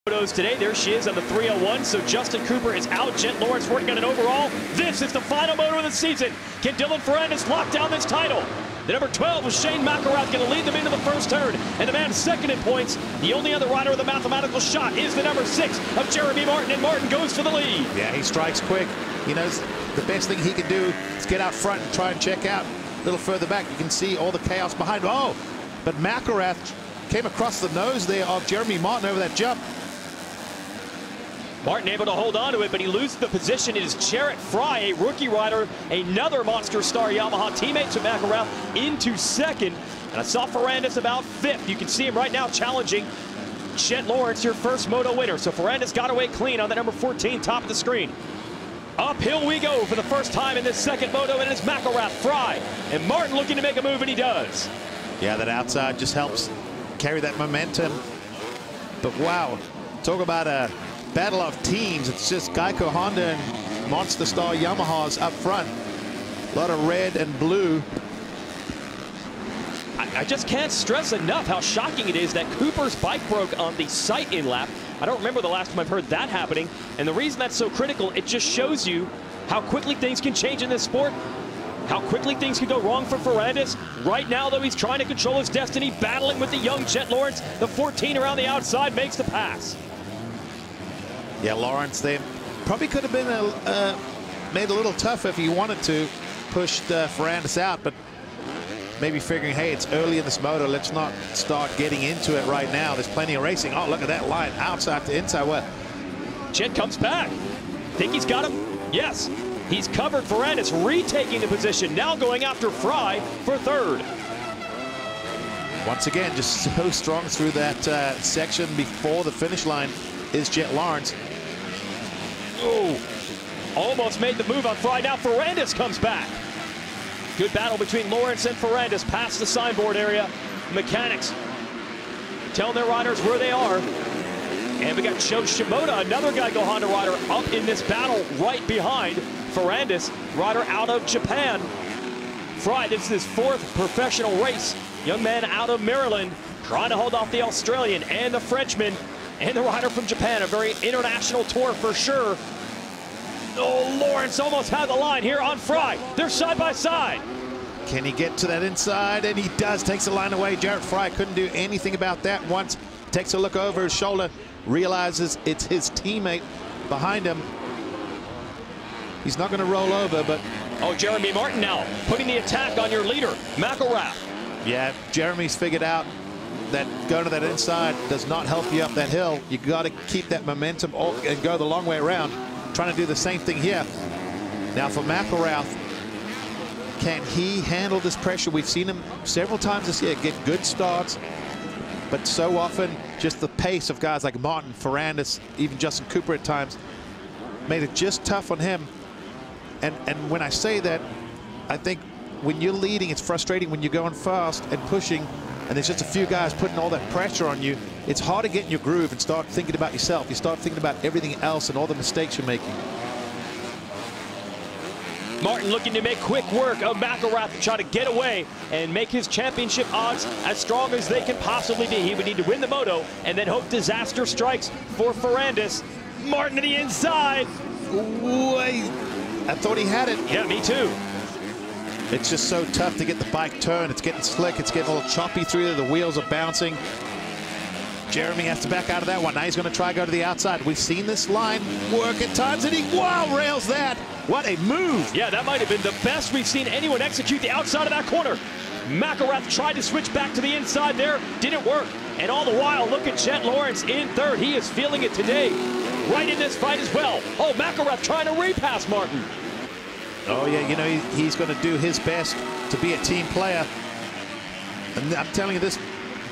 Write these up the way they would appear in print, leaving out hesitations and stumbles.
Photos today. There she is on the 301. So Justin Cooper is out. Jet Lawrence working on an overall. This is the final moto of the season. Can Dylan Ferrandis lock down this title? The number 12 was Shane McElrath, going to lead them into the first turn. And the man second in points. The only other rider with a mathematical shot is the number 6 of Jeremy Martin. And Martin goes for the lead. Yeah, he strikes quick. He knows the best thing he can do is get out front and try and check out a little further back. You can see all the chaos behind. Oh, but McElrath came across the nose there of Jeremy Martin over that jump. Martin able to hold on to it, but he loses the position. It is Jarrett Fry, a rookie rider, another Monster Star Yamaha teammate to McElrath, into second. And I saw Ferrandis about 5th. You can see him right now challenging Jet Lawrence, your first moto winner. So Ferrandis got away clean on the number 14, top of the screen. Uphill we go for the first time in this second moto, and it's McElrath, Fry, and Martin looking to make a move, and he does. Yeah, that outside just helps carry that momentum. But wow, talk about a battle of teams. It's just Geico Honda and Monster Star Yamahas up front. A lot of red and blue. I just can't stress enough how shocking it is that Cooper's bike broke on the sight-in lap. I don't remember the last time I've heard that happening. And the reason that's so critical, it just shows you how quickly things can change in this sport, how quickly things can go wrong for Ferrandis. Right now, though, he's trying to control his destiny, battling with the young Jet Lawrence. The 14 around the outside makes the pass. Yeah, Lawrence there probably could have been made a little tough if he wanted to, pushed Ferrandis out, but maybe figuring, hey, it's early in this moto, let's not start getting into it right now. There's plenty of racing. Oh, look at that line, outside to inside. Well, Jet comes back. Think he's got him? Yes. He's covered Ferrandis, retaking the position, now going after Fry for third. Once again, just so strong through that section before the finish line is Jet Lawrence. Oh, almost made the move on Fry. Now Ferrandis comes back. Good battle between Lawrence and Ferrandis past the signboard area. Mechanics telling their riders where they are. And we got Sho Shimoda, another Geico Honda rider, up in this battle right behind Ferrandis, rider out of Japan. Fry, this is his 4th professional race. Young man out of Maryland, trying to hold off the Australian and the Frenchman and the rider from Japan. A very international tour for sure. Oh, Lawrence almost had the line here on Fry. They're side by side. Can he get to that inside? And he does. Takes the line away. Jarrett Fry couldn't do anything about that. Once takes a look over his shoulder, realizes it's his teammate behind him. He's not going to roll over, but... Oh, Jeremy Martin now putting the attack on your leader, McElrath. Yeah, Jeremy's figured out that going to that inside does not help you up that hill. You got to keep that momentum and go the long way around. Trying to do the same thing here. Now for McElrath, can he handle this pressure? We've seen him several times this year get good starts, but so often just the pace of guys like Martin, Ferrandis, even Justin Cooper at times made it just tough on him. And when I say that, I think when you're leading, it's frustrating when you're going fast and pushing, and there's just a few guys putting all that pressure on you. It's hard to get in your groove and start thinking about yourself. You start thinking about everything else and all the mistakes you're making. Martin looking to make quick work of McElrath to try to get away and make his championship odds as strong as they can possibly be. He would need to win the moto and then hope disaster strikes for Ferrandis. Martin to the inside. Wait, I thought he had it. Yeah, me too. It's just so tough to get the bike turned. It's getting slick. It's getting a little choppy through there. The wheels are bouncing. Jeremy has to back out of that one. Now he's going to try to go to the outside. We've seen this line work at times, and he, wow, rails that. What a move. Yeah, that might have been the best we've seen anyone execute the outside of that corner. McElrath tried to switch back to the inside there. Didn't work. And all the while, look at Jet Lawrence in third. He is feeling it today. Right in this fight as well. Oh, McElrath trying to repass Martin. Oh, yeah, you know, he's going to do his best to be a team player. And I'm telling you, this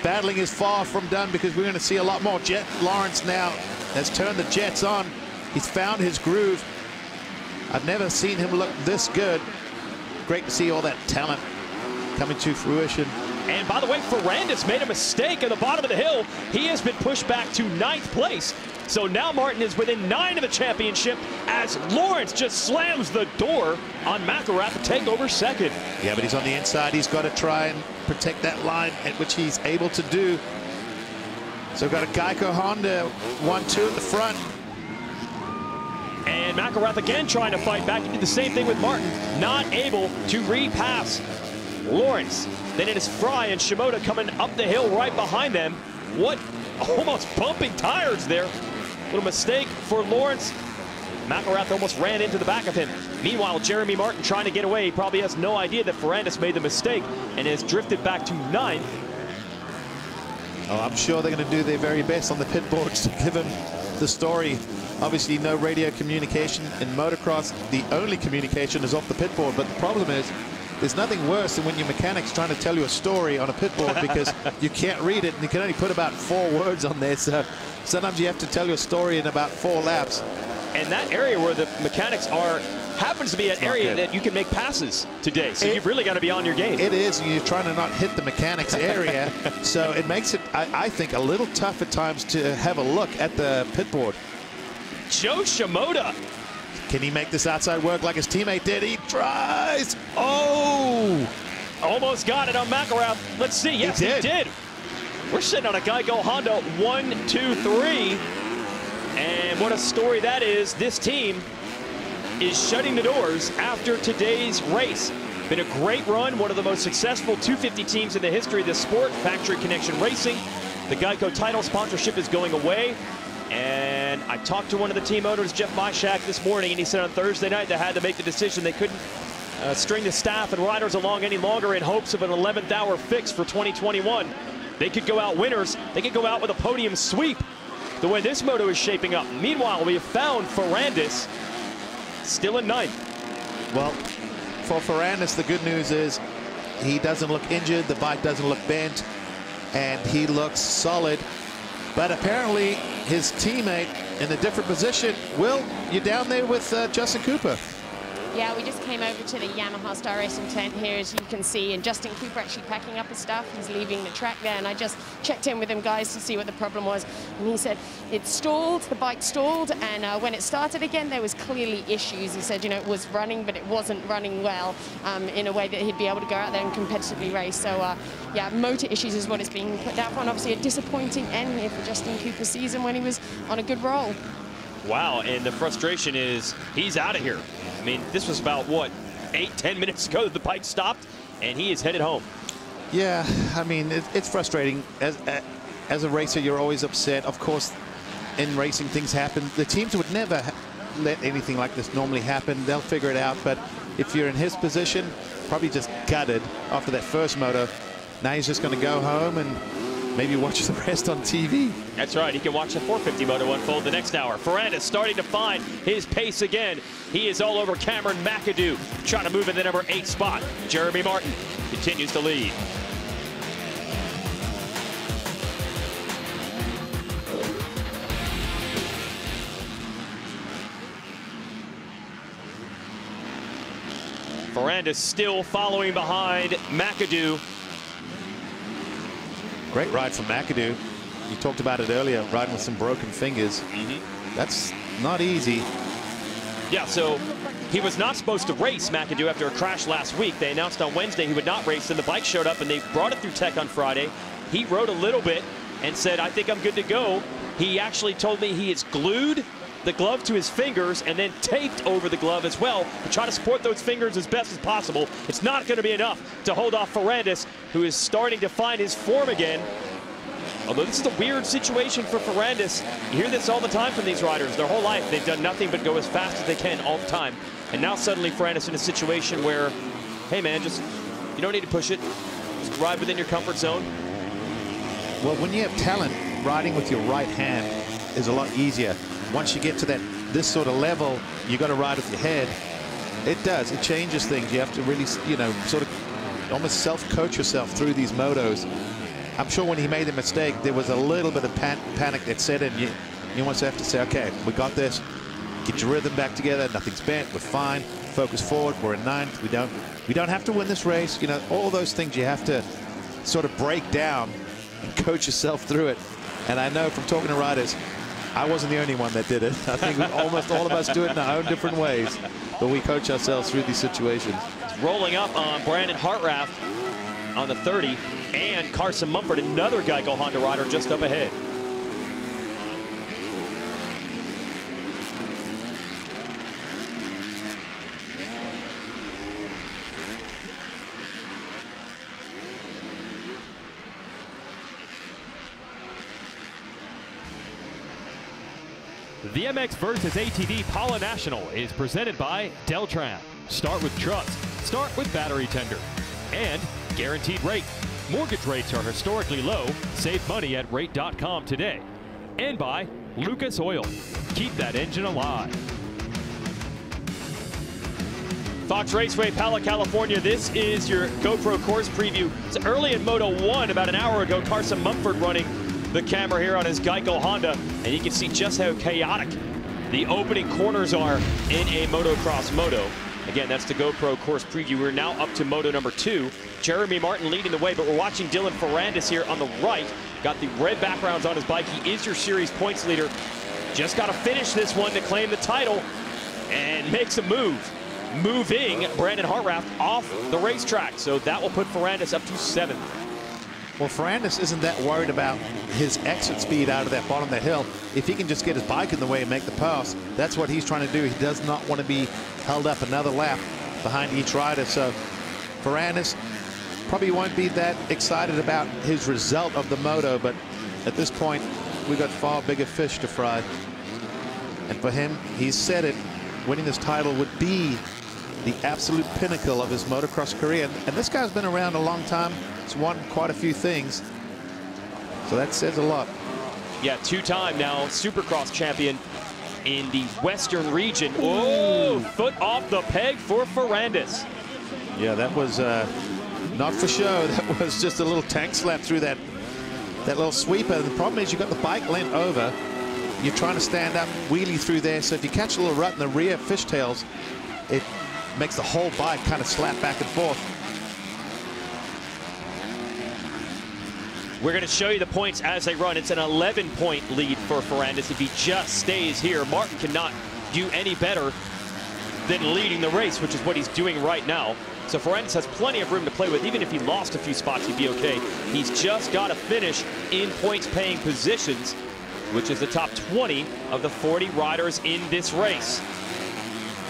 battling is far from done, because we're going to see a lot more. Jet Lawrence now has turned the Jets on. He's found his groove. I've never seen him look this good. Great to see all that talent coming to fruition. And by the way, Ferrandis made a mistake at the bottom of the hill. He has been pushed back to 9th place. So now Martin is within 9 of the championship as Lawrence just slams the door on McElrath to take over second. Yeah, but he's on the inside. He's got to try and protect that line, at which he's able to do. So we've got a Geico Honda 1-2 at the front. And McElrath again trying to fight back. He did the same thing with Martin. Not able to repass Lawrence. Then it is Fry and Shimoda coming up the hill right behind them. What? Almost bumping tires there. Little mistake for Lawrence. McElrath almost ran into the back of him. Meanwhile, Jeremy Martin trying to get away. He probably has no idea that Ferrandis made the mistake and has drifted back to 9th. Oh, I'm sure they're going to do their very best on the pit boards to give him the story. Obviously, no radio communication in motocross. The only communication is off the pit board. But the problem is, there's nothing worse than when your mechanic's trying to tell you a story on a pit board because you can't read it and you can only put about 4 words on there. So sometimes you have to tell your story in about 4 laps. And that area where the mechanics are happens to be an area that you can make passes today. So you've really got to be on your game. It is. You're trying to not hit the mechanics area. So it makes it, I think, a little tough at times to have a look at the pit board. Joe Shimoda. Can he make this outside work like his teammate did? He tries. Oh! Almost got it on McElrath. Let's see. Yes, he did. We're sitting on a Geico Honda 1, 2, 3. And what a story that is. This team is shutting the doors after today's race. Been a great run, one of the most successful 250 teams in the history of the sport, Factory Connection Racing. The Geico title sponsorship is going away. And I talked to one of the team owners, Jeff Myshak, this morning, and he said on Thursday night they had to make the decision. They couldn't string the staff and riders along any longer in hopes of an 11th hour fix for 2021. They could go out winners. They could go out with a podium sweep the way this moto is shaping up. Meanwhile, we have found Ferrandis still in 9th. Well, for Ferrandis, the good news is he doesn't look injured. The bike doesn't look bent, and he looks solid. But apparently his teammate in a different position. Will, you're down there with Justin Cooper. Yeah, we just came over to the Yamaha Star Racing tent here, as you can see, and Justin Cooper actually packing up his stuff. He's leaving the track there, and I just checked in with him, guys, to see what the problem was. And he said it stalled, the bike stalled, and when it started again, there was clearly issues. He said, you know, it was running, but it wasn't running well in a way that he'd be able to go out there and competitively race. So, yeah, motor issues is what it's being put down for. And obviously a disappointing end here for Justin Cooper's season when he was on a good roll. Wow, and the frustration is he's out of here. I mean, this was about, what, 8-10 minutes ago that the bike stopped, and he is headed home. Yeah, I mean, it's frustrating. As a racer, you're always upset. Of course, in racing, things happen. The teams would never let anything like this normally happen. They'll figure it out. But if you're in his position, probably just gutted after that first moto. Now he's just going to go home and maybe watch the rest on TV. That's right. He can watch the 450 moto unfold the next hour. Ferrandis starting to find his pace again. He is all over Cameron McAdoo, trying to move in the number 8 spot. Jeremy Martin continues to lead. Ferrandis still following behind McAdoo. Great ride from McAdoo. You talked about it earlier, riding with some broken fingers. That's not easy. Yeah, so he was not supposed to race McAdoo after a crash last week. They announced on Wednesday he would not race, and the bike showed up, and they brought it through tech on Friday. He rode a little bit and said, I think I'm good to go. He actually told me he has glued the glove to his fingers and then taped over the glove as well to try to support those fingers as best as possible. It's not going to be enough to hold off Ferrandis, who is starting to find his form again. Although this is a weird situation for Ferrandis. You hear this all the time from these riders. Their whole life, they've done nothing but go as fast as they can all the time. And now suddenly Ferrandis in a situation where, hey man, just, you don't need to push it. Just ride within your comfort zone. Well, when you have talent, riding with your right hand is a lot easier. Once you get to this sort of level, you got to ride with your head. It does. It changes things. You have to really, you know, sort of almost self-coach yourself through these motos. I'm sure when he made the mistake, there was a little bit of panic that set in. You almost have to say, okay, we got this. Get your rhythm back together. Nothing's bent. We're fine. Focus forward. We're in 9th. We don't have to win this race. You know, all those things you have to sort of break down and coach yourself through it. And I know from talking to riders, I wasn't the only one that did it. I think almost all of us do it in our own different ways, but we coach ourselves through these situations. Rolling up on Brandon Hartranft on the 30, and Carson Mumford, another Geico Honda rider, just up ahead. The MX vs. ATV Pala National is presented by Deltran. Start with trust. Start with battery tender. And Guaranteed Rate. Mortgage rates are historically low. Save money at rate.com today. And by Lucas Oil. Keep that engine alive. Fox Raceway, Pala, California. This is your GoPro course preview. It's early in Moto 1, about an hour ago. Carson Mumford running the camera here on his Geico Honda, and you can see just how chaotic the opening corners are in a motocross moto. Again, that's the GoPro course preview. We're now up to moto number 2. Jeremy Martin leading the way, but we're watching Dylan Ferrandis here on the right. Got the red backgrounds on his bike. He is your series points leader. Just got to finish this one to claim the title and makes a move. Moving Brandon Hartranft off the racetrack. So that will put Ferrandis up to 7th. Well, Ferrandis isn't that worried about his exit speed out of that bottom of the hill. If he can just get his bike in the way and make the pass, that's what he's trying to do. He does not want to be held up another lap behind each rider. So Ferrandis probably won't be that excited about his result of the moto, but at this point, we've got far bigger fish to fry. And for him, he's said it, winning this title would be the absolute pinnacle of his motocross career. And this guy's been around a long time. He's won quite a few things. So that says a lot. Yeah, 2-time now Supercross champion in the Western region. Whoa, foot off the peg for Ferrandis. Yeah, that was not for show. That was just a little tank slap through that little sweeper. The problem is you got the bike leant over. You're trying to stand up, wheelie through there. So if you catch a little rut in the rear fishtails, it makes the whole bike kind of slap back and forth. We're going to show you the points as they run. It's an 11-point lead for Ferrandis if he just stays here. Martin cannot do any better than leading the race, which is what he's doing right now. So Ferrandis has plenty of room to play with. Even if he lost a few spots, he'd be okay. He's just got to finish in points-paying positions, which is the top 20 of the 40 riders in this race.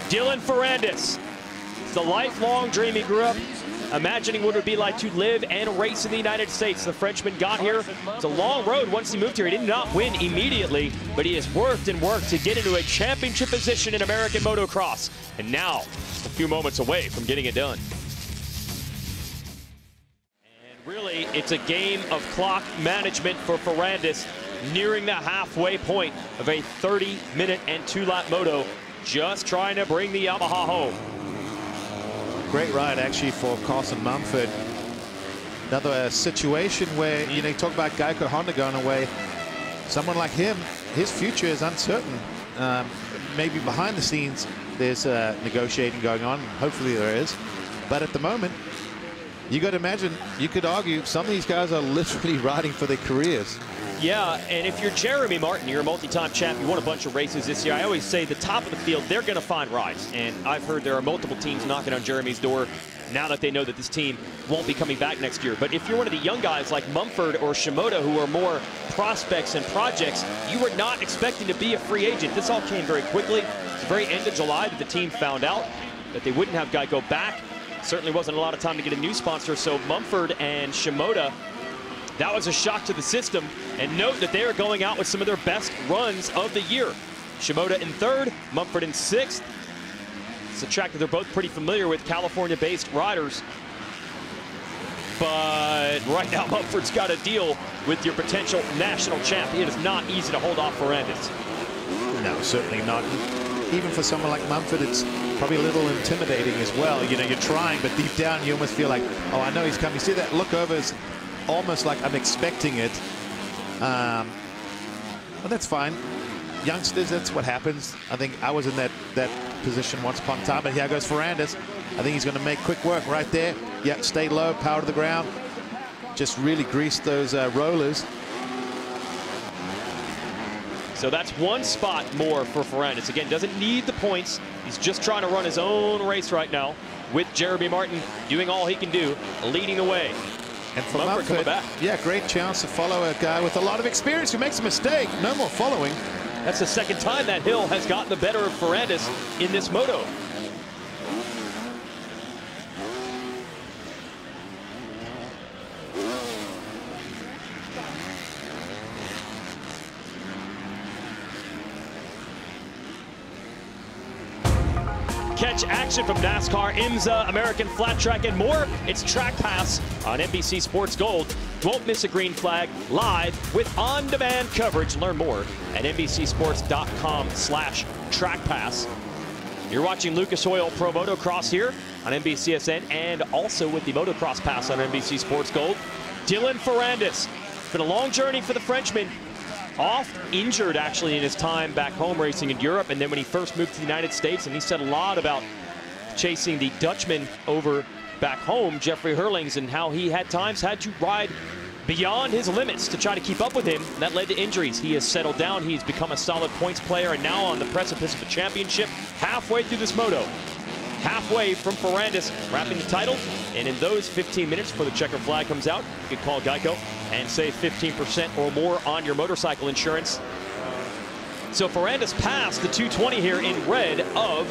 Dylan Ferrandis. It's the lifelong dream he grew up imagining what it would be like to live and race in the United States. The Frenchman got here. It's a long road. Once he moved here, he did not win immediately, but he has worked and worked to get into a championship position in American motocross. And now, a few moments away from getting it done. And really, it's a game of clock management for Ferrandis, nearing the halfway point of a 30-minute and 2-lap moto, just trying to bring the Yamaha home. Great ride, actually, for Carson Mumford. Another situation where, you know, you talk about Geico Honda going away. Someone like him, his future is uncertain. Maybe behind the scenes, there's negotiating going on. Hopefully there is. But at the moment, you got to imagine, you could argue some of these guys are literally riding for their careers. Yeah, and if you're Jeremy Martin, you're a multi-time champ, you won a bunch of races this year. I always say the top of the field, they're going to find rides. And I've heard there are multiple teams knocking on Jeremy's door now that they know that this team won't be coming back next year. But if you're one of the young guys like Mumford or Shimoda, who are more prospects and projects, you were not expecting to be a free agent. This all came very quickly. It's the very end of July that the team found out that they wouldn't have Geico back. Certainly wasn't a lot of time to get a new sponsor. So Mumford and Shimoda, that was a shock to the system. And note that they are going out with some of their best runs of the year. Shimoda in 3rd, Mumford in 6th. It's a track that they're both pretty familiar with, California-based riders. But right now, Mumford's got to deal with your potential national champ. It is not easy to hold off Ferrandis. No, certainly not. Even for someone like Mumford, it's probably a little intimidating as well. You know, you're trying, but deep down, you almost feel like, oh, I know he's coming. You see that look over is almost like I'm expecting it. But that's fine. Youngsters, that's what happens. I think I was in that position once upon a time, but here goes Ferrandis. I think he's going to make quick work right there. Yeah, stay low, power to the ground. Just really grease those rollers. So that's one spot more for Ferrandis. Again, doesn't need the points. He's just trying to run his own race right now with Jeremy Martin doing all he can do, leading the way. And for Mumford, yeah, great chance to follow a guy with a lot of experience who makes a mistake. No more following. That's the second time that hill has gotten the better of Ferrandis in this moto. catch action from NASCAR, IMSA, American Flat Track, and more. It's Track Pass on NBC Sports Gold. Won't miss a green flag, live with on-demand coverage. Learn more at NBCSports.com/TrackPass. You're watching Lucas Oil Pro Motocross here on NBCSN and also with the Motocross Pass on NBC Sports Gold. Dylan Ferrandis. It's been a long journey for the Frenchman. Off injured actually in his time back home racing in Europe, and then when he first moved to the United States, and he said a lot about chasing the Dutchman over back home, Jeffrey Herlings, and how he had times had to ride beyond his limits to try to keep up with him. That led to injuries. He has settled down. He's become a solid points player and now on the precipice of a championship halfway through this moto. Halfway from Ferrandis wrapping the title, and in those 15 minutes before the checker flag comes out, you can call Geico and save 15% or more on your motorcycle insurance. So Ferrandis passed the 220 here in red of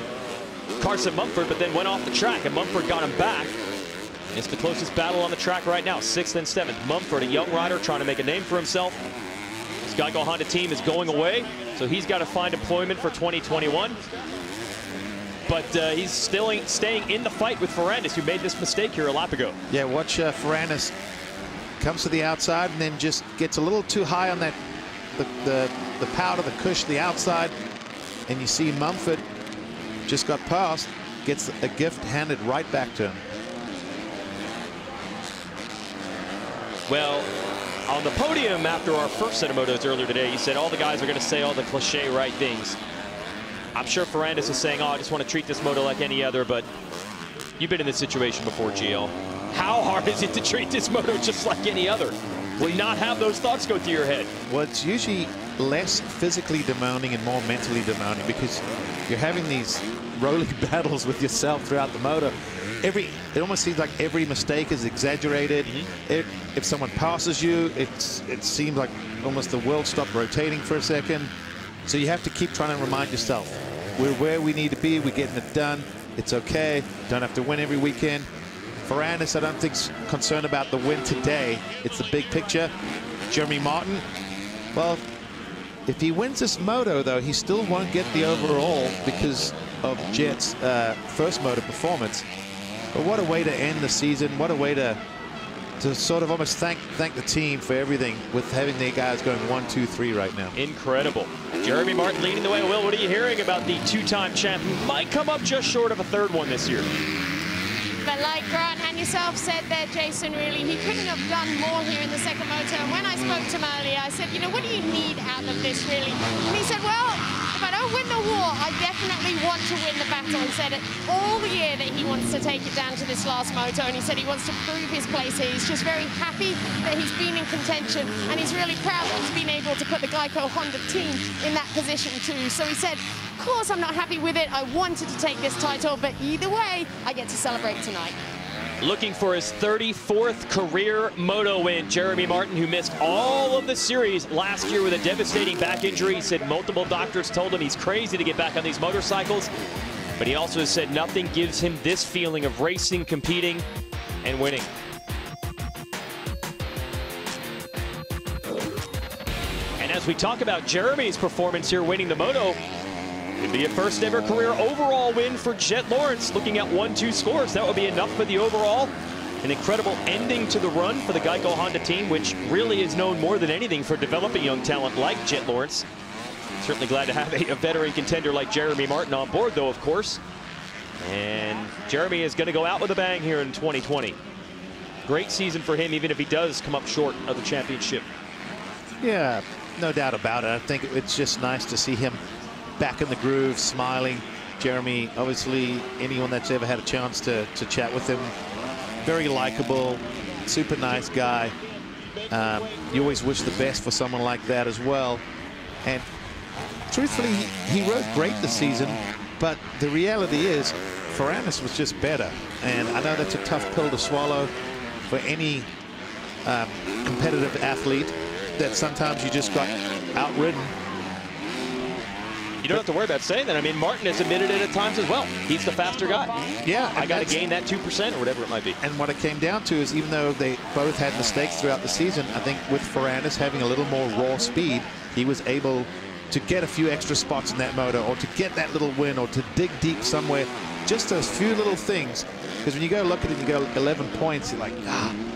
Carson Mumford, but then went off the track, and Mumford got him back. It's the closest battle on the track right now, 6th and 7th. Mumford, a young rider trying to make a name for himself. This Geico Honda team is going away, so he's got to find employment for 2021. But he's still staying in the fight with Ferrandis, who made this mistake here a lap ago. Yeah, watch Ferrandis comes to the outside and then just gets a little too high on that the powder, the cush, the outside, and you see Mumford just got past, gets a gift handed right back to him. Well, on the podium after our first set of motos earlier today, you said all the guys are going to say all the cliche right things. I'm sure Ferrandis is saying, oh, I just want to treat this moto like any other, but you've been in this situation before, GL. How hard is it to treat this moto just like any other? Will not have those thoughts go through your head? Well, it's usually less physically demanding and more mentally demanding because you're having these rolling battles with yourself throughout the moto. It almost seems like every mistake is exaggerated. If someone passes you, it seems like almost the world stopped rotating for a second. So you have to keep trying to remind yourself, we're where we need to be, we're getting it done, it's okay, don't have to win every weekend. Ferrandis, I don't think, is concerned about the win today. It's the big picture. Jeremy Martin, well, if he wins this moto, though, he still won't get the overall because of Jet's first moto performance. But what a way to end the season. What a way to sort of almost thank the team for everything with having their guys going 1, 2, 3 right now. Incredible. Jeremy Martin leading the way. Will, what are you hearing about the two-time champ who might come up just short of a third one this year? But like Grant and yourself said there, Jason, really, he couldn't have done more here in the second moto. And when I spoke to him earlier, I said, you know, what do you need out of this, really? And he said, well, if I don't win the war, I definitely want to win the battle. He said it all year that he wants to take it down to this last moto, and he said he wants to prove his place here. He's just very happy that he's been in contention, and he's really proud that he's been able to put the Geico Honda team in that position too. So he said, of course I'm not happy with it. I wanted to take this title, but either way, I get to celebrate tonight. Looking for his 34th career moto win, Jeremy Martin, who missed all of the series last year with a devastating back injury. He said multiple doctors told him he's crazy to get back on these motorcycles. But he also said nothing gives him this feeling of racing, competing, and winning. And as we talk about Jeremy's performance here winning the moto, it'd be a first ever career overall win for Jet Lawrence. Looking at 1-2 scores, that would be enough for the overall. An incredible ending to the run for the Geico Honda team, which really is known more than anything for developing young talent like Jet Lawrence. Certainly glad to have a veteran contender like Jeremy Martin on board, though, of course. And Jeremy is going to go out with a bang here in 2020. Great season for him, even if he does come up short of the championship. Yeah, no doubt about it. I think it's just nice to see him back in the groove, smiling. Jeremy, obviously, anyone that's ever had a chance to chat with him, very likable, super nice guy. You always wish the best for someone like that as well. And truthfully, he rode great this season, but the reality is Ferrandis was just better. And I know that's a tough pill to swallow for any competitive athlete, that sometimes you just got outridden. You don't have to worry about saying that. I mean, Martin has admitted it at times as well. He's the faster guy. Yeah. I got to gain that 2% or whatever it might be. And what it came down to is, even though they both had mistakes throughout the season, I think with Ferrandis having a little more raw speed, he was able to get a few extra spots in that motor, or to get that little win, or to dig deep somewhere just those few little things. Because when you go look at it, you go 11 points, you're like,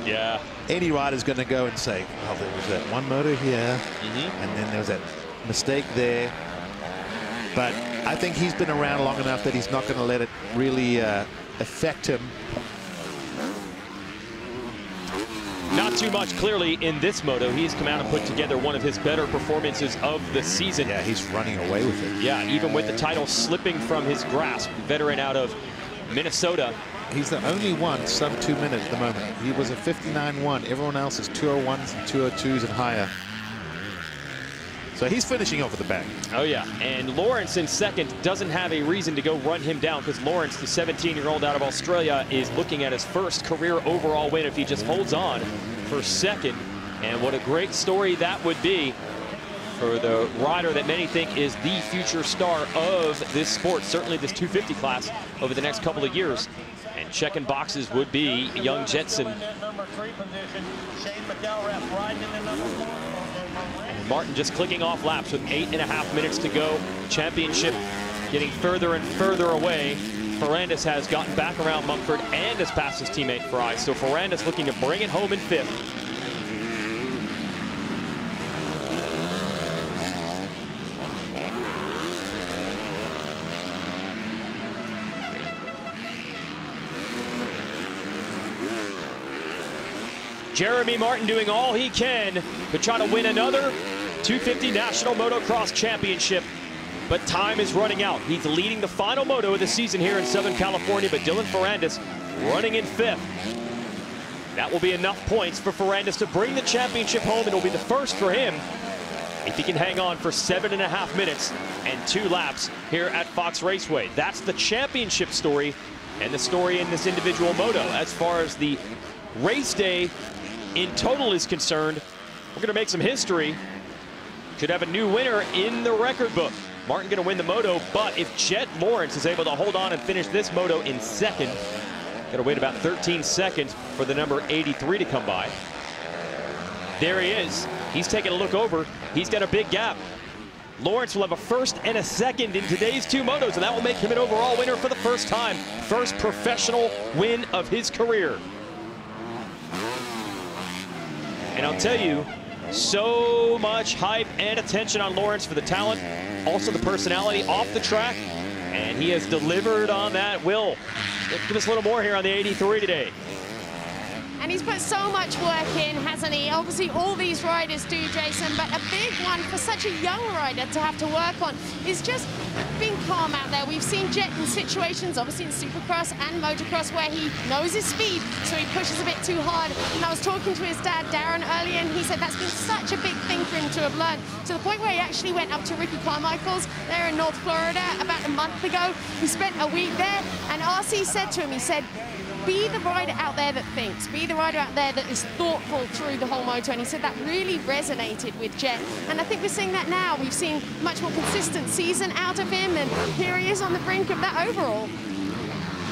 yeah. Any rider's going to go and say, oh, there was that one moto here, and then there was that mistake there. But I think he's been around long enough that he's not going to let it really affect him. Not too much, clearly, in this moto. He's come out and put together one of his better performances of the season. Yeah, he's running away with it. Yeah, even with the title slipping from his grasp. Veteran out of Minnesota. He's the only one sub 2 minutes at the moment. He was a 59.1. Everyone else is 201s and 202s and higher. So he's finishing off with the bang. Oh, yeah. And Lawrence in second doesn't have a reason to go run him down, because Lawrence, the 17-year-old out of Australia, is looking at his first career overall win if he just holds on for second. And what a great story that would be for the rider that many think is the future star of this sport, certainly this 250 class over the next couple of years. And checking boxes would be young Jetson. And Martin just clicking off laps with 8.5 minutes to go. Championship getting further and further away. Ferrandis has gotten back around Mumford and has passed his teammate Fry. So Ferrandis looking to bring it home in fifth. Jeremy Martin doing all he can to try to win another 250 National Motocross Championship. But time is running out. He's leading the final moto of the season here in Southern California, but Dylan Ferrandis running in fifth. That will be enough points for Ferrandis to bring the championship home. It'll be the first for him if he can hang on for 7.5 minutes and 2 laps here at Fox Raceway. That's the championship story and the story in this individual moto. As far as the race day in total is concerned, we're going to make some history. Could have a new winner in the record book. Martin going to win the moto, but if Jet Lawrence is able to hold on and finish this moto in second, got to wait about 13 seconds for the number 83 to come by. There he is. He's taking a look over. He's got a big gap. Lawrence will have a first and a second in today's 2 motos, and that will make him an overall winner for the first time. First professional win of his career. And I'll tell you, so much hype and attention on Lawrence for the talent, also the personality off the track, and he has delivered on that. Will, give us a little more here on the 83 today. And he's put so much work in, hasn't he? Obviously, all these riders do, Jason, but a big one for such a young rider to have to work on is just being calm out there. We've seen Jet in situations, obviously in Supercross and Motocross, where he knows his speed, so he pushes a bit too hard. And I was talking to his dad, Darren, earlier, and he said that's been such a big thing for him to have learned, to the point where he actually went up to Ricky Carmichael's there in North Florida about a month ago. He spent a week there, and RC said to him, he said, be the rider out there that thinks, be the rider out there that is thoughtful through the whole moto. And he said that really resonated with Jet. And I think we're seeing that now. We've seen much more consistent season out of him, and here he is on the brink of that overall.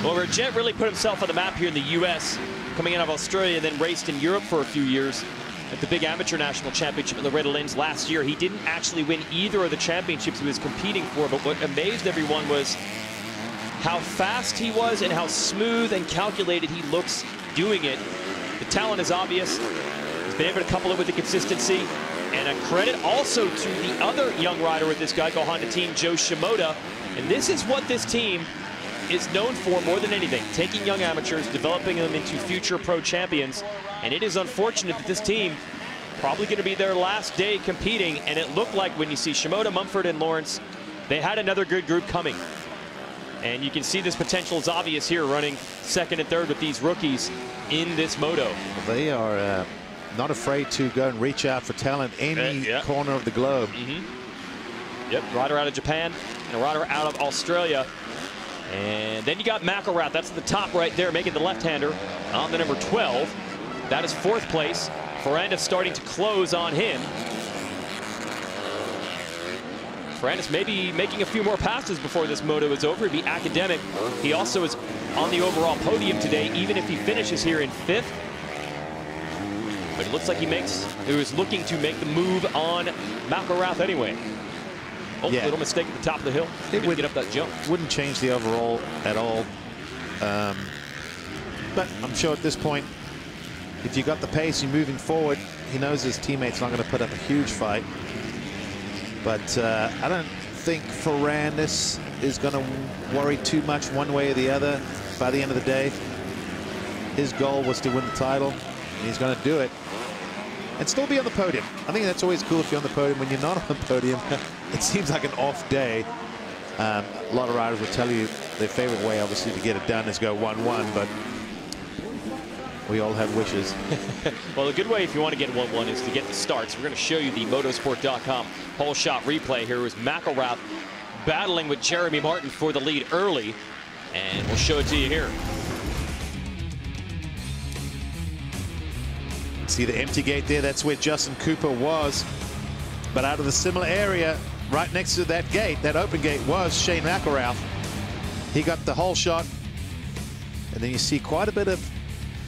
Well, where Jet really put himself on the map here in the U.S., coming out of Australia, then raced in Europe for a few years at the big amateur national championship at Loretta Lynn's last year. He didn't actually win either of the championships he was competing for, but what amazed everyone was how fast he was and how smooth and calculated he looks doing it. The talent is obvious. He's been able to couple it with the consistency. And a credit also to the other young rider with this Geico Honda team, Joe Shimoda. And this is what this team is known for more than anything, taking young amateurs, developing them into future pro champions. And it is unfortunate that this team probably going to be their last day competing. And it looked like when you see Shimoda, Mumford, and Lawrence, they had another good group coming. And you can see this potential is obvious here, running second and third with these rookies in this moto. They are not afraid to go and reach out for talent any corner of the globe. Yep, rider out of Japan and a rider out of Australia. And then you got McElrath. That's the top right there, making the left-hander on the number 12. That is 4th place. Ferrandis starting to close on him. Ferrandis may be making a few more passes before this moto is over. He'd be academic. He also is on the overall podium today, even if he finishes here in 5th. But it looks like he was looking to make the move on McElrath anyway. Oh, Yeah. little mistake at the top of the hill. It Didn't get up that jump. Wouldn't change the overall at all. But I'm sure at this point, if you got the pace, you're moving forward, he knows his teammate's not going to put up a huge fight. But I don't think Ferrandis is going to worry too much one way or the other by the end of the day. His goal was to win the title, and he's going to do it and still be on the podium. I think that's always cool if you're on the podium. When you're not on the podium, it seems like an off day. A lot of riders will tell you their favorite way, obviously, to get it done is go 1-1, but we all have wishes. Well, a good way if you want to get 1-1 is to get the starts. We're going to show you the motorsport.com whole shot replay. Here was McElrath battling with Jeremy Martin for the lead early, and we'll show it to you here. See the empty gate there, that's where Justin Cooper was. But out of the similar area, right next to that gate, that open gate, was Shane McElrath. He got the whole shot. And then you see quite a bit of,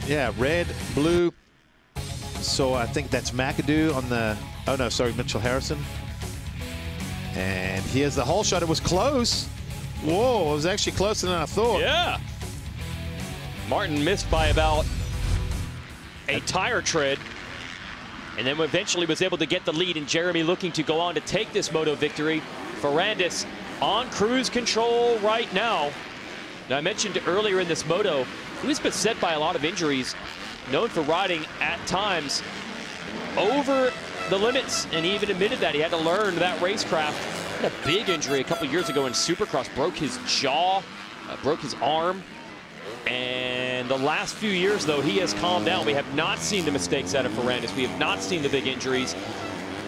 yeah, red, blue. So I think that's McAdoo on the, oh no, sorry, Mitchell Harrison. And here's the whole shot. It was close. Whoa, it was actually closer than I thought. Yeah. Martin missed by about a tire tread, and then eventually was able to get the lead, and Jeremy looking to go on to take this moto victory. Ferrandis on cruise control right now. Now, I mentioned earlier in this moto, he was beset by a lot of injuries, known for riding at times over the limits, and he even admitted that he had to learn that racecraft. He had a big injury a couple years ago in Supercross, broke his jaw, broke his arm. And the last few years, though, he has calmed down. We have not seen the mistakes out of Ferrandis. We have not seen the big injuries.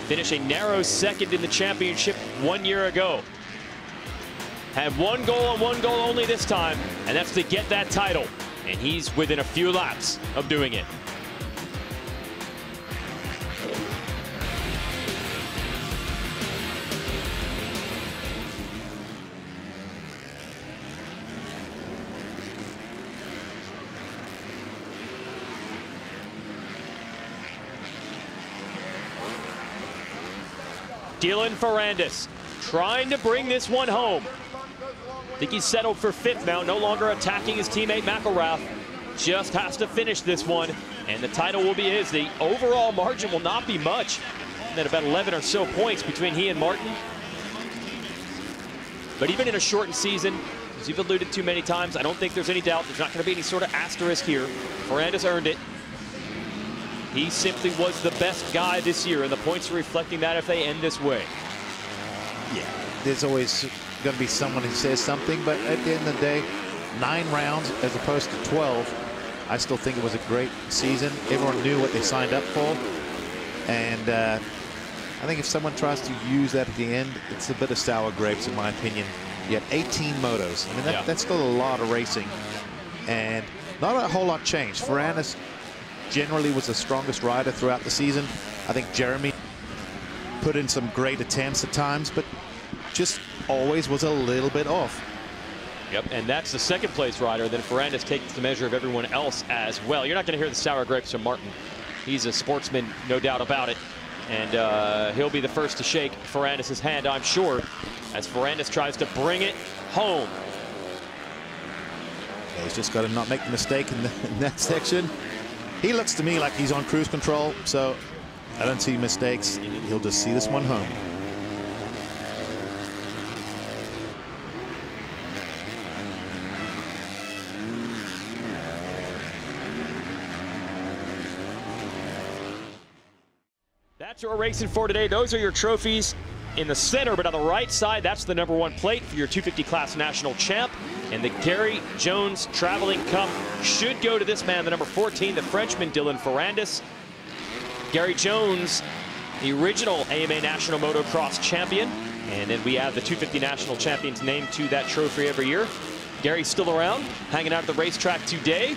Finished a narrow second in the championship 1 year ago. Had one goal and one goal only this time, and that's to get that title. And he's within a few laps of doing it. Dylan Ferrandis trying to bring this one home. I think he's settled for fifth now, no longer attacking his teammate McElrath. Just has to finish this one, and the title will be his. The overall margin will not be much. Then about 11 or so points between he and Martin. But even in a shortened season, as you've alluded to many times, I don't think there's any doubt there's not going to be any sort of asterisk here. Ferrandis earned it. He simply was the best guy this year, and the points are reflecting that if they end this way. Yeah, there's always going to be someone who says something, but at the end of the day, 9 rounds as opposed to 12, I still think it was a great season. Everyone knew what they signed up for, and I think if someone tries to use that at the end, it's a bit of sour grapes, in my opinion. You had 18 motos. I mean, that's still a lot of racing, and not a whole lot changed. Ferrandis generally was the strongest rider throughout the season. I think Jeremy put in some great attempts at times, but just always was a little bit off. Yep, and that's the second place rider. Then Ferrandis takes the measure of everyone else as well. You're not going to hear the sour grapes from Martin. He's a sportsman, no doubt about it. And he'll be the first to shake Ferrandis' hand, I'm sure, as Ferrandis tries to bring it home. Yeah, he's just got to not make the mistake in that section. He looks to me like he's on cruise control, so I don't see mistakes. He'll just see this one home. That's what we're racing for today. Those are your trophies in the center, but on the right side, that's the #1 plate for your 250 class national champ. And the Gary Jones Traveling Cup should go to this man, the number 14, the Frenchman, Dylan Ferrandis. Gary Jones, the original AMA National Motocross champion. And then we add the 250 national champion's name to that trophy every year. Gary's still around, hanging out at the racetrack today.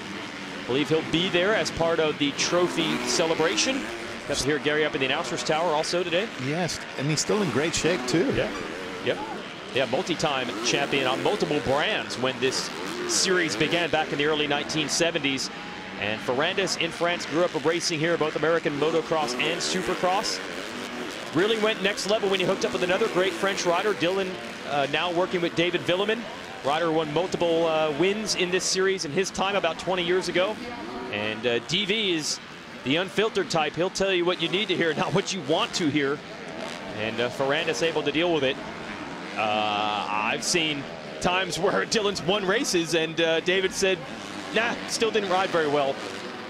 I believe he'll be there as part of the trophy celebration. Got to hear Gary up in the announcer's tower also today. Yes, and he's still in great shape too. Yeah, yep. Yeah, multi-time champion on multiple brands when this series began back in the early 1970s. And Ferrandis in France grew up racing here, both American motocross and supercross. really went next level when he hooked up with another great French rider, Dylan, now working with David Villemin. Rider won multiple wins in this series in his time about 20 years ago. And DV is the unfiltered type. He'll tell you what you need to hear, not what you want to hear. And Ferrandis able to deal with it. I've seen times where Dylan's won races and David said, nah, still didn't ride very well.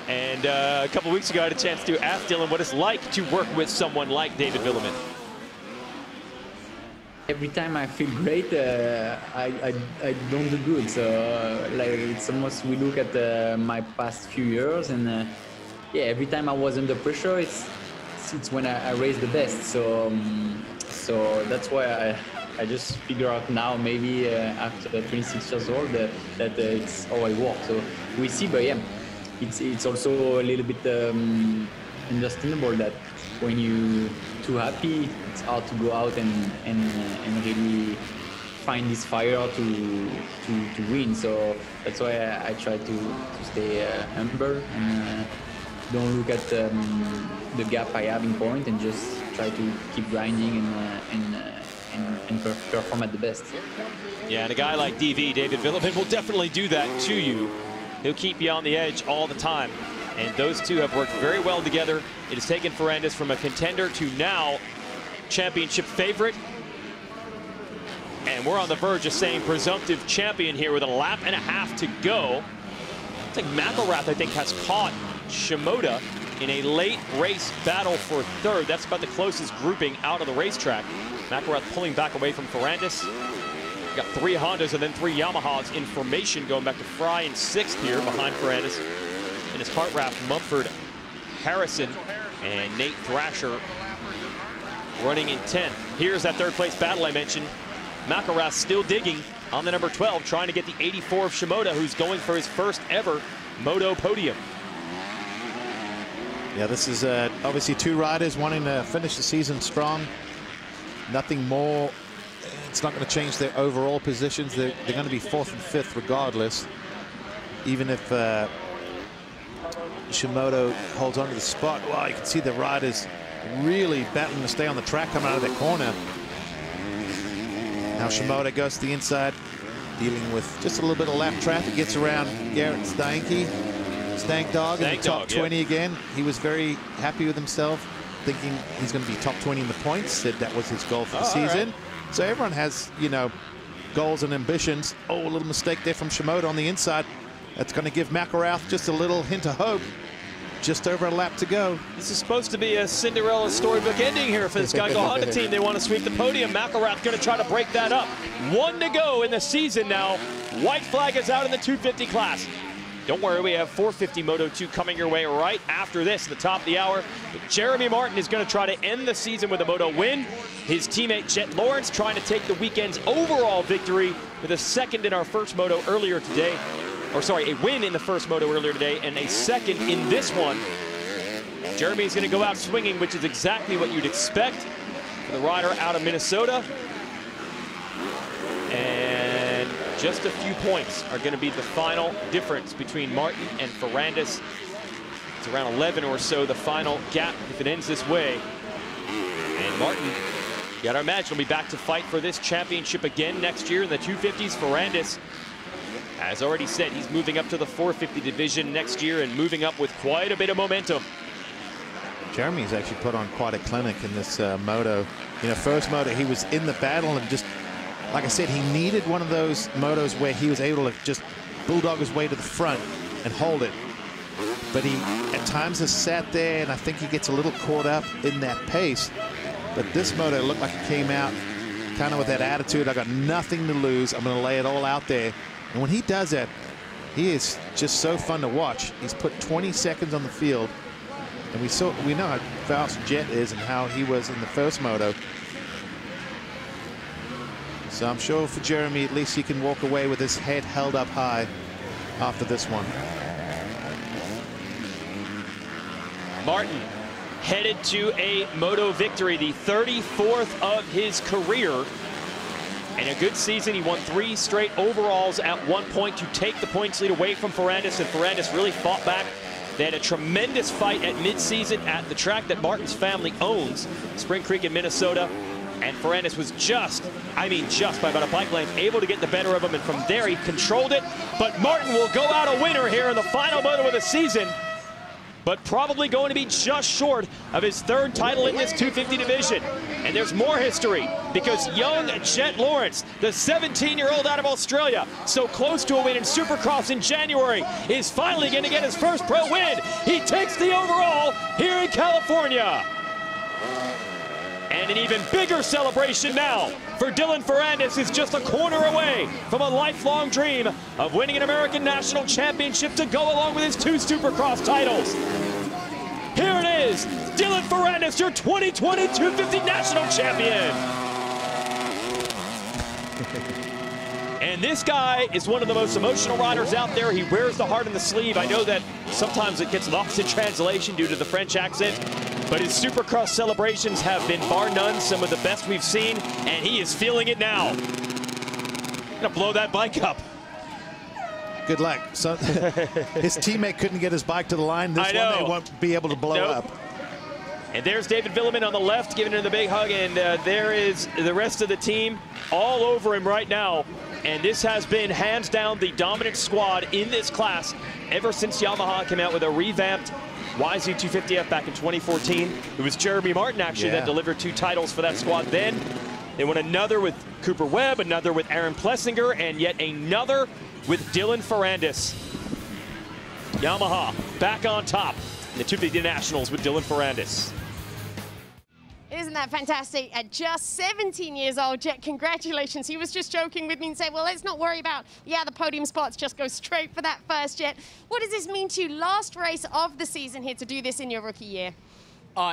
And a couple weeks ago, I had a chance to ask Dylan what it's like to work with someone like David Villemin. Every time I feel great, I don't do good. So like it's almost, we look at my past few years, and yeah, every time I was under pressure, it's when I race the best. So so that's why I just figure out now, maybe after 26 years old, that it's how I work. So we see, but yeah, it's also a little bit understandable that when you're too happy, it's hard to go out and really find this fire to win. So that's why I try to stay humble and don't look at the gap I have in point, and just try to keep grinding and perform at the best. Yeah, and a guy like DV, David Villemin, will definitely do that to you. He'll keep you on the edge all the time. And those two have worked very well together. It has taken Ferrandis from a contender to now championship favorite. And we're on the verge of saying presumptive champion here with a lap and a half to go. I think McElrath, I think, has caught Shimoda in a late race battle for third. That's about the closest grouping out of the racetrack. McElrath pulling back away from Ferrandis. Got 3 Hondas and then 3 Yamahas in formation, going back to Fry in 6th here behind Ferrandis. And it's Hartranft, Mumford, Harrison, and Nate Thrasher running in 10th. Here's that third place battle I mentioned. McElrath still digging on the number 12, trying to get the 84 of Shimoda, who's going for his first ever Moto podium. Yeah, this is obviously 2 riders wanting to finish the season strong. Nothing more. It's not going to change their overall positions. They're going to be 4th and 5th regardless. Even if Shimoda holds on to the spot. Well, you can see the riders really battling to stay on the track coming out of that corner. Now Shimoda goes to the inside, dealing with just a little bit of lap traffic. Gets around Garrett Stank Dog in the top 20 again. He was very happy with himself, thinking he's going to be top 20 in the points. Said that was his goal for the season. Right. So everyone has, you know, goals and ambitions. Oh, a little mistake there from Shimoda on the inside. That's going to give McElrath just a little hint of hope. Just over a lap to go. This is supposed to be a Cinderella storybook ending here for this Geico Honda team. They want to sweep the podium. McElrath going to try to break that up. 1 to go in the season now. White flag is out in the 250 class. Don't worry, we have 450 Moto2 coming your way right after this, the top of the hour. But Jeremy Martin is going to try to end the season with a Moto win. His teammate Jet Lawrence trying to take the weekend's overall victory with a second in our first Moto earlier today. Or sorry, a win in the first Moto earlier today and a second in this one. Jeremy's going to go out swinging, which is exactly what you'd expect for the rider out of Minnesota. And just a few points are going to be the final difference between Martin and Ferrandis. It's around 11 or so, the final gap, if it ends this way. And Martin, you got to imagine, will be back to fight for this championship again next year in the 250s. Ferrandis, as already said, he's moving up to the 450 division next year and moving up with quite a bit of momentum. Jeremy's actually put on quite a clinic in this Moto. You know, first Moto, he was in the battle and just, like I said, he needed one of those Motos where he was able to just bulldog his way to the front and hold it. But he, at times, has sat there, and I think he gets a little caught up in that pace. But this Moto looked like it came out kind of with that attitude. I got nothing to lose. I'm going to lay it all out there. And when he does that, he is just so fun to watch. He's put 20 seconds on the field. And we know how fast Jet is and how he was in the first Moto. So I'm sure for Jeremy, at least he can walk away with his head held up high after this one. Martin headed to a Moto victory, the 34th of his career. And a good season. He won 3 straight overalls at one point to take the points lead away from Ferrandis, and Ferrandis really fought back They had a tremendous fight at midseason at the track that Martin's family owns, Spring Creek in Minnesota. And Ferrandis was just, I mean just by about a bike length, able to get the better of him. And from there, he controlled it. But Martin will go out a winner here in the final moto of the season, but probably going to be just short of his third title in this 250 division. And there's more history, because young Jet Lawrence, the 17-year-old out of Australia, so close to a win in Supercross in January, is finally going to get his first pro win. He takes the overall here in California. And an even bigger celebration now for Dylan Ferrandis, is just a corner away from a lifelong dream of winning an American National Championship to go along with his 2 Supercross titles. Here it is, Dylan Ferrandis, your 2020 250 National Champion. And this guy is one of the most emotional riders out there. He wears the heart on the sleeve. I know that sometimes it gets lost in translation due to the French accent, but his Supercross celebrations have been, bar none, some of the best we've seen, and he is feeling it now. Gonna blow that bike up. Good luck. So his teammate couldn't get his bike to the line. This one they won't be able to blow up. And there's David Villemin on the left giving him the big hug, and there is the rest of the team all over him right now. And this has been hands down the dominant squad in this class ever since Yamaha came out with a revamped YZ250F back in 2014. It was Jeremy Martin actually that delivered 2 titles for that squad then. They won another with Cooper Webb, another with Aaron Plessinger, and yet another with Dylan Ferrandis. Yamaha back on top in the 250 Nationals with Dylan Ferrandis. Isn't that fantastic? At just 17 years old, Jet, congratulations. He was just joking with me and said, well, let's not worry about, the podium spots, just go straight for that first, Jet. What does this mean to you? Last race of the season here to do this in your rookie year. Oh,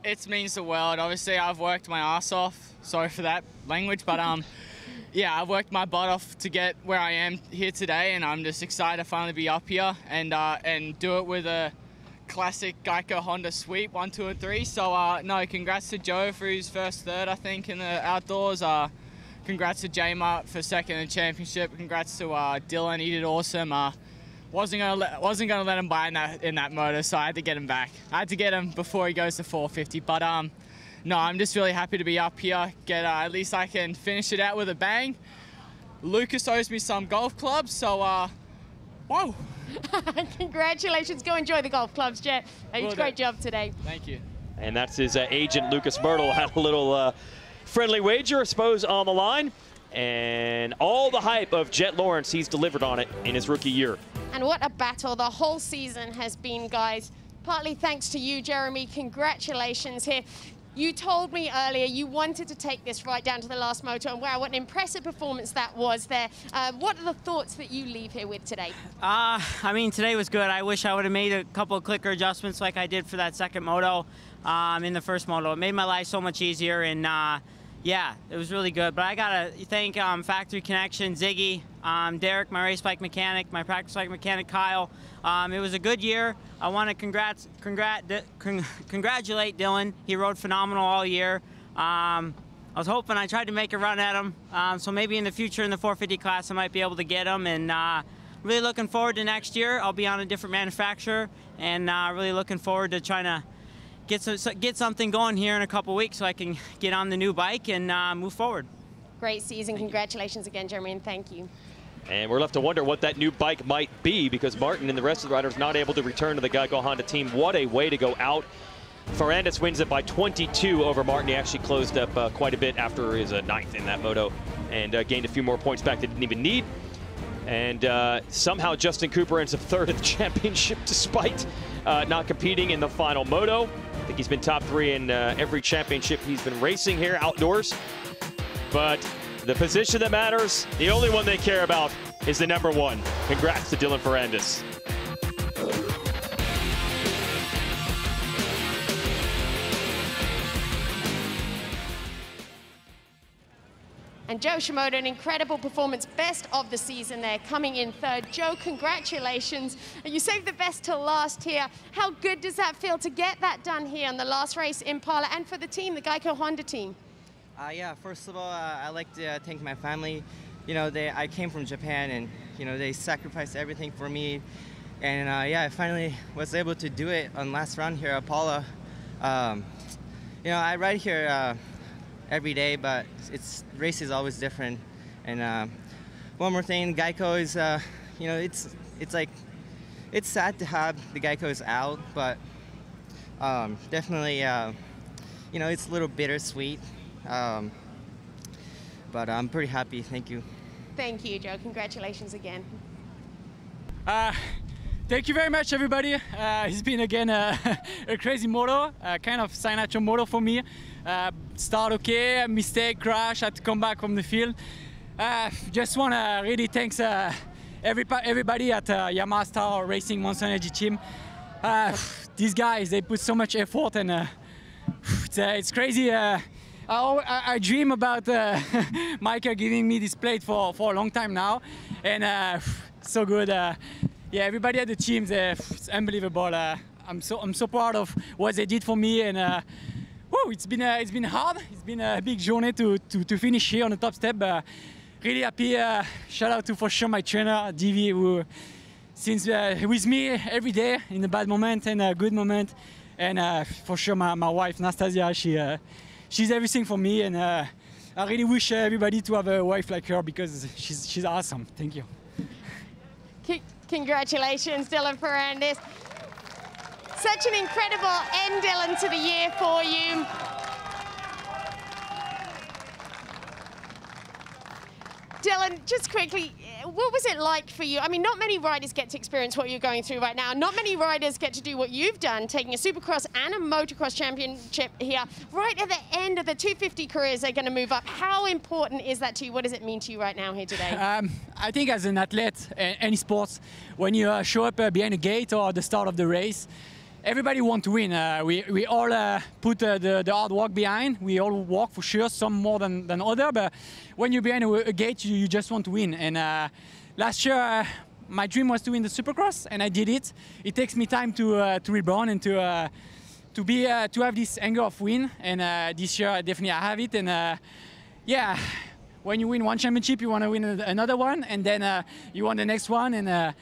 it means the world. Obviously, I've worked my ass off. Sorry for that language, but yeah, I've worked my butt off to get where I am here today, and I'm just excited to finally be up here and do it with a classic Geico Honda sweep, 1, 2, and 3. So no, congrats to Joe for his first third, I think, in the outdoors. Congrats to J-Mart for second in the championship. Congrats to Dylan, he did awesome. Wasn't gonna let him buy in that motor, so I had to get him back. I had to get him before he goes to 450. But no, I'm just really happy to be up here. At least I can finish it out with a bang. Lucas owes me some golf clubs, so whoa. Congratulations. Go enjoy the golf clubs, Jet. Great job today. Thank you. And that's his agent, Lucas Myrtle, had a little friendly wager, I suppose, on the line. And all the hype of Jet Lawrence, he's delivered on it in his rookie year. And what a battle the whole season has been, guys. Partly thanks to you, Jeremy. Congratulations here. You told me earlier you wanted to take this right down to the last moto, and wow, what an impressive performance that was there. What are the thoughts that you leave here with today? I mean, today was good. I wish I would have made a couple of clicker adjustments like I did for that second moto in the first moto. It made my life so much easier, and yeah, it was really good. But I gotta thank Factory Connection, Ziggy, Derek, my race bike mechanic, my practice bike mechanic, Kyle. It was a good year. I want to congratulate Dylan. He rode phenomenal all year. I was hoping I tried to make a run at him, so maybe in the future in the 450 class I might be able to get him. And really looking forward to next year. I'll be on a different manufacturer, and really looking forward to trying to get something going here in a couple weeks so I can get on the new bike and move forward. Great season. Congratulations again, Jeremy, and thank you. And we're left to wonder what that new bike might be, because Martin and the rest of the riders not able to return to the Geico Honda team. What a way to go out. Ferrandis wins it by 22 over Martin. He actually closed up quite a bit after his 9th in that moto and gained a few more points back that didn't even need. And somehow Justin Cooper ends up third at the championship despite not competing in the final moto. I think he's been top 3 in every championship he's been racing here outdoors. But the position that matters, the only one they care about, is the #1. Congrats to Dylan Ferrandis. And Joe Shimoda, an incredible performance, best of the season there, coming in third. Joe, congratulations. You saved the best till last here. How good does that feel to get that done here on the last race in Impala, and for the team, the Geico Honda team? Yeah, first of all, I like to thank my family. You know, I came from Japan, and, you know, they sacrificed everything for me. And yeah, I finally was able to do it on last run here at Pala. You know, I ride here every day, but race is always different. And one more thing, Geico is, you know, it's like, it's sad to have the Geicos out, but definitely, you know, it's a little bittersweet. But I'm pretty happy. Thank you. Thank you, Joe. Congratulations again. Thank you very much, everybody. It's been again a crazy moto, kind of signature moto for me. Start okay, mistake, crash, had to come back from the field. Just want to really thanks everybody at Yamaha Star Racing Monster Energy team. These guys, they put so much effort, and it's crazy. I dream about Micah giving me this plate for a long time now, and so good. Yeah, everybody at the team, it's unbelievable. I'm so proud of what they did for me, and whoa, it's been hard. It's been a big journey to finish here on the top step. Really happy. Shout out to for sure my trainer Divi, who since with me every day in a bad moment and a good moment, and for sure my wife Nastasia. She's everything for me, and I really wish everybody to have a wife like her, because she's awesome. Thank you. Congratulations, Dylan Ferrandis. Such an incredible end, Dylan, to the year for you. Dylan, just quickly, what was it like for you? I mean, not many riders get to experience what you're going through right now. Not many riders get to do what you've done, taking a Supercross and a Motocross championship here. Right at the end of the 250 careers, they're going to move up. How important is that to you? What does it mean to you right now here today? I think as an athlete, any sports, when you show up behind a gate or at the start of the race, everybody wants to win. We all put the hard work behind. We all work for sure, some more than other. But when you're behind a gate, you just want to win. And last year, my dream was to win the Supercross, and I did it. It takes me time to reborn and to have this anger of win. And this year, definitely I have it. And yeah, when you win one championship, you want to win another one, and then you want the next one, and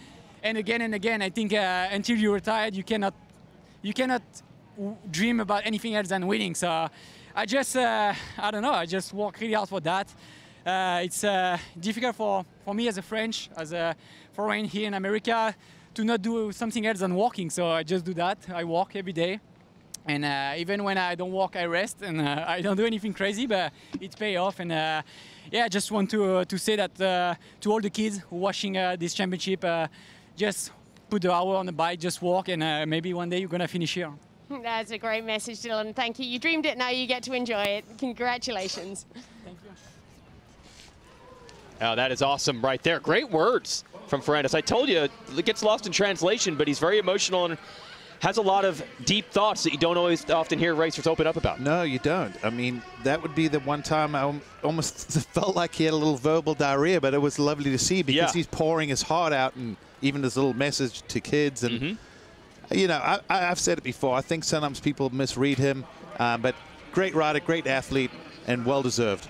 again and again. I think until you're retired, you cannot dream about anything else than winning. So I just, I don't know, I just work really hard for that. It's difficult for me as a French, as a foreign here in America, to not do something else than walking. So I just do that. I walk every day. And even when I don't walk, I rest, and I don't do anything crazy, but it pays off. And yeah, I just want to say that to all the kids who are watching this championship, just put the hour on the bike, just walk, and maybe one day you're going to finish here. That's a great message, Dylan. Thank you. You dreamed it, now you get to enjoy it. Congratulations. Thank you. Oh, that is awesome right there. Great words from Ferrandis. I told you, it gets lost in translation, but he's very emotional and has a lot of deep thoughts that you don't always often hear racers open up about. No, you don't. I mean, that would be the one time I almost felt like he had a little verbal diarrhea, but it was lovely to see, because he's pouring his heart out, and even his little message to kids. And, you know, I've said it before, I think sometimes people misread him, but great rider, great athlete, and well-deserved.